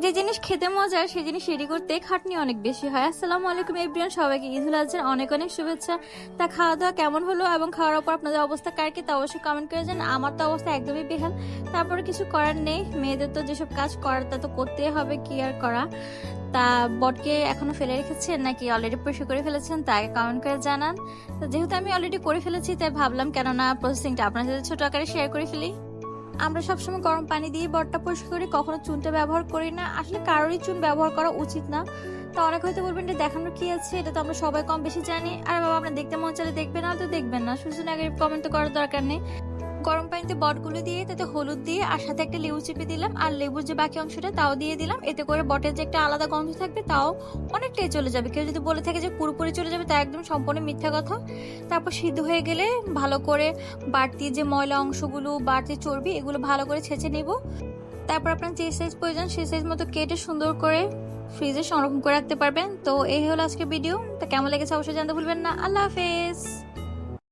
যে জিনিস খেতে মজার সেই জিনিস রেডি করতে খাটনি অনেক বেশি হয়। আসসালামু আলাইকুম এভরিওয়ান, সবাইকে ঈদুল আজহার অনেক অনেক শুভেচ্ছা। তা খাওয়া দাওয়া কেমন হলো এবং খাওয়ার পর আপনাদের অবস্থা কার কি তা অবশ্যই কমেন্ট করে জানান। আমার তো অবস্থা একদমই বেহাল, তারপরে কিছু করার নেই, মেয়েদের তো যেসব কাজ করার তা তো করতেই হবে, কি আর করা। তা বটকে এখনো ফেলে রেখেছেন নাকি অলরেডি পরিষ্কার করে ফেলেছেন তা আগে কমেন্ট করে জানান। তো যেহেতু আমি অলরেডি করে ফেলেছি তাই ভাবলাম কেননা প্রসেসিংটা আপনার সাথে ছোট আকারে শেয়ার করে ফেলি। আমরা সবসময় গরম পানি দিয়ে বটটা পরিষ্কার করি, কখনো চুনটা ব্যবহার করি না। আসলে কারোরই চুন ব্যবহার করা উচিত না। তো অনেক হয়তো বলবেন এটা দেখানোর কি আছে, এটা তো আমরা সবাই কম বেশি জানি। আর বাবা আপনার দেখতে মন চাইলে দেখবেন, না তো দেখবেন না, শুধু নেগেটিভ কমেন্ট তো করার দরকার নেই। গরম পানিতে বটগুলো দিয়ে তাতে হলুদ দিয়ে আর সাথে একটা লেবু চিপে দিলাম, আর লেবুর যে বাকি অংশটা তাও দিয়ে দিলাম। এতে করে বটের যে একটা আলাদা গন্ধ থাকবে তাও অনেকটাই চলে যাবে। কেউ যদি বলে থাকে যে পুরোপুরি চলে যাবে তা একদম সম্পূর্ণ মিথ্যা কথা। তারপর সিদ্ধ হয়ে গেলে ভালো করে বাড়তি যে ময়লা অংশগুলো, বাড়তি চর্বি, এগুলো ভালো করে ছেঁচে নিব। তারপর আপনার যে সাইজ প্রয়োজন সেই সাইজ মতো কেটে সুন্দর করে ফ্রিজে সংরক্ষণ করে রাখতে পারবেন। তো এই হলো আজকের ভিডিও। তা কেমন লেগেছে অবশ্যই জানতে ভুলবেন না। আল্লাহ হাফেজ।